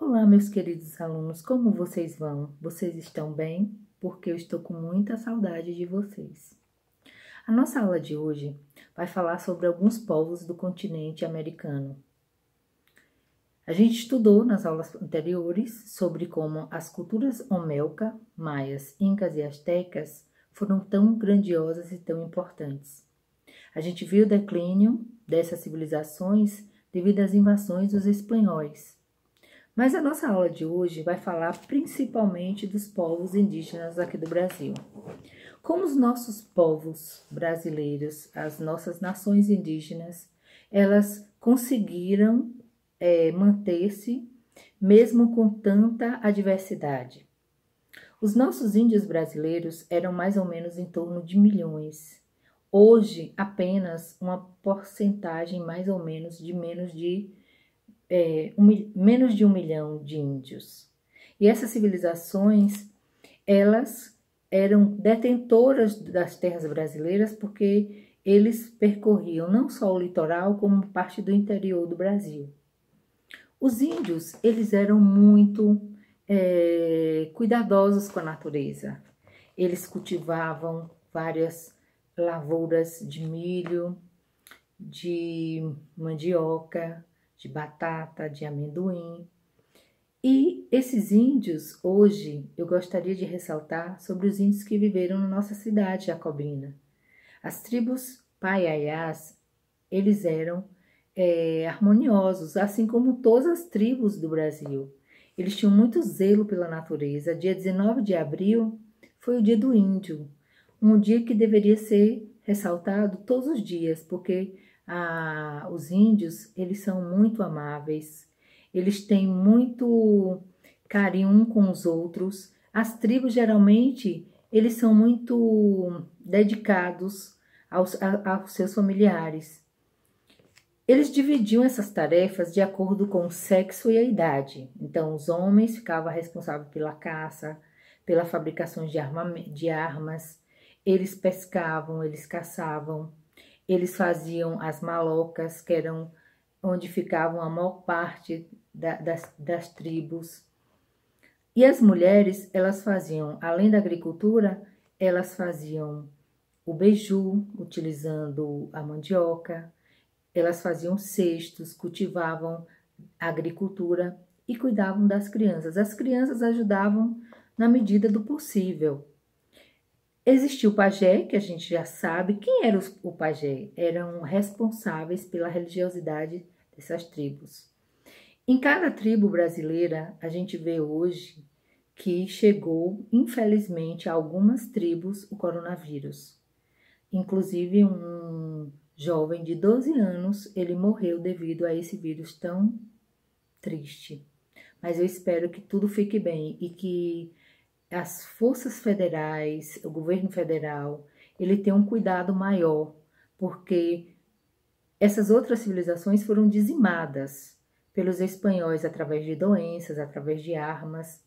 Olá, meus queridos alunos, como vocês vão? Vocês estão bem? Porque eu estou com muita saudade de vocês. A nossa aula de hoje vai falar sobre alguns povos do continente americano. A gente estudou nas aulas anteriores sobre como as culturas Olmeca, Maias, Incas e Astecas foram tão grandiosas e tão importantes. A gente viu o declínio dessas civilizações devido às invasões dos espanhóis. Mas a nossa aula de hoje vai falar principalmente dos povos indígenas aqui do Brasil. Como os nossos povos brasileiros, as nossas nações indígenas, elas conseguiram manter-se mesmo com tanta adversidade. Os nossos índios brasileiros eram mais ou menos em torno de milhões. Hoje, apenas uma porcentagem mais ou menos de menos de 1 milhão de índios. E essas civilizações, elas eram detentoras das terras brasileiras porque eles percorriam não só o litoral, como parte do interior do Brasil. Os índios, eles eram muito cuidadosos com a natureza. Eles cultivavam várias lavouras de milho, de mandioca, de batata, de amendoim. E esses índios, hoje, eu gostaria de ressaltar sobre os índios que viveram na nossa cidade jacobina. As tribos Paiaiás, eles eram harmoniosos, assim como todas as tribos do Brasil. Eles tinham muito zelo pela natureza. Dia 19 de abril foi o dia do índio, um dia que deveria ser ressaltado todos os dias, porque os índios, eles são muito amáveis, eles têm muito carinho um com os outros. As tribos, geralmente, eles são muito dedicados aos seus familiares. Eles dividiam essas tarefas de acordo com o sexo e a idade. Então, os homens ficavam responsáveis pela caça, pela fabricação de armas, eles pescavam, eles caçavam, eles faziam as malocas, que eram onde ficavam a maior parte das tribos. E as mulheres, elas faziam, além da agricultura, elas faziam o beiju, utilizando a mandioca, elas faziam cestos, cultivavam a agricultura e cuidavam das crianças. As crianças ajudavam na medida do possível. Existia o pajé, que a gente já sabe. Quem era o pajé? Eram responsáveis pela religiosidade dessas tribos. Em cada tribo brasileira, a gente vê hoje que chegou, infelizmente, a algumas tribos o coronavírus. Inclusive, um jovem de 12 anos, ele morreu devido a esse vírus tão triste. Mas eu espero que tudo fique bem e que as forças federais, o governo federal, ele tem um cuidado maior, porque essas outras civilizações foram dizimadas pelos espanhóis através de doenças, através de armas.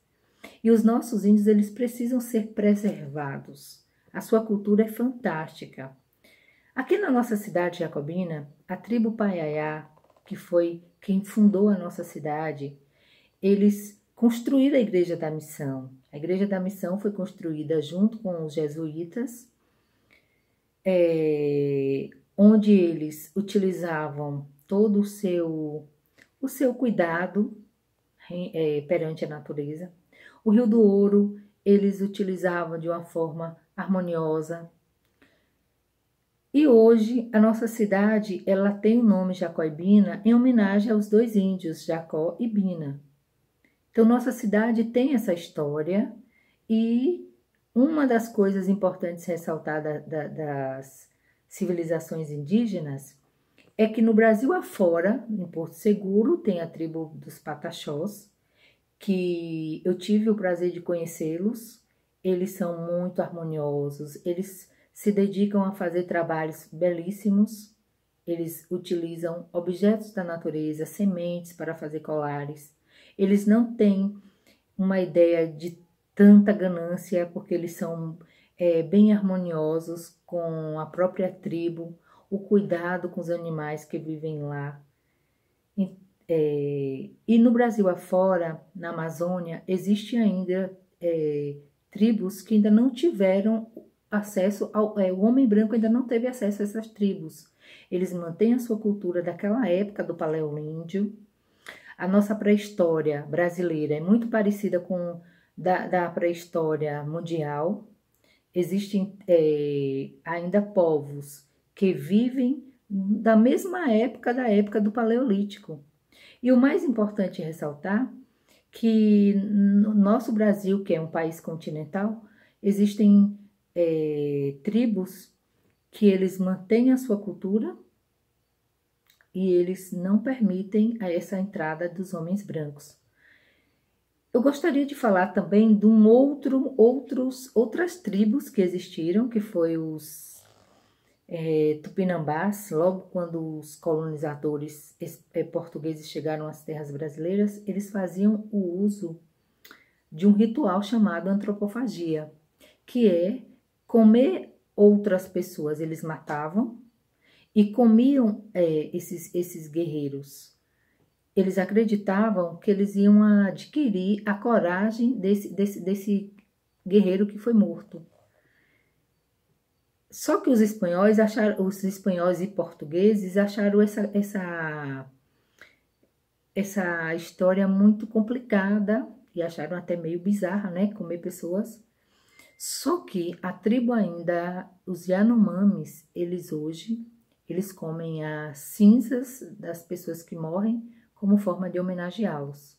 E os nossos índios, eles precisam ser preservados. A sua cultura é fantástica. Aqui na nossa cidade jacobina, a tribo Paiaiá, que foi quem fundou a nossa cidade, eles construíram a Igreja da Missão. A Igreja da Missão foi construída junto com os jesuítas, onde eles utilizavam todo o seu cuidado perante a natureza. O Rio do Ouro, eles utilizavam de uma forma harmoniosa. E hoje, a nossa cidade, ela tem o nome Jacó e Bina em homenagem aos dois índios, Jacó e Bina. Então, nossa cidade tem essa história e uma das coisas importantes ressaltar das civilizações indígenas é que no Brasil afora, em Porto Seguro, tem a tribo dos Pataxós, que eu tive o prazer de conhecê-los. Eles são muito harmoniosos, eles se dedicam a fazer trabalhos belíssimos, eles utilizam objetos da natureza, sementes para fazer colares. Eles não têm uma ideia de tanta ganância, porque eles são bem harmoniosos com a própria tribo, o cuidado com os animais que vivem lá. E no Brasil afora, na Amazônia, existe ainda tribos que ainda não tiveram acesso o homem branco ainda não teve acesso a essas tribos. Eles mantêm a sua cultura daquela época do Paleolíndio. A nossa pré-história brasileira é muito parecida com da pré-história mundial. Existem ainda povos que vivem da mesma época da época do Paleolítico. E o mais importante é ressaltar que no nosso Brasil, que é um país continental, existem tribos que eles mantêm a sua cultura e eles não permitem essa entrada dos homens brancos. Eu gostaria de falar também de outras tribos que existiram, que foi os Tupinambás. Logo quando os colonizadores portugueses chegaram às terras brasileiras, eles faziam o uso de um ritual chamado antropofagia, que é comer outras pessoas. Eles matavam e comiam esses guerreiros. Eles acreditavam que eles iam adquirir a coragem desse guerreiro que foi morto. Só que os espanhóis e portugueses acharam essa história muito complicada e acharam até meio bizarra, né, comer pessoas. Só que a tribo ainda, os Yanomamis, eles comem as cinzas das pessoas que morrem como forma de homenageá-los.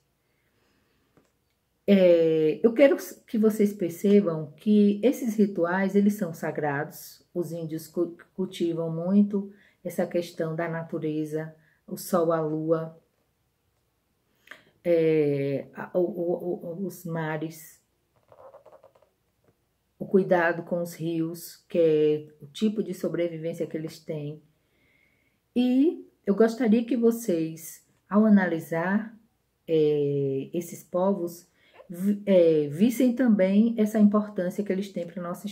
Eu quero que vocês percebam que esses rituais, eles são sagrados. Os índios cultivam muito essa questão da natureza, o sol, a lua, os mares, o cuidado com os rios, que é o tipo de sobrevivência que eles têm. E eu gostaria que vocês, ao analisar esses povos, vissem também essa importância que eles têm para a nossa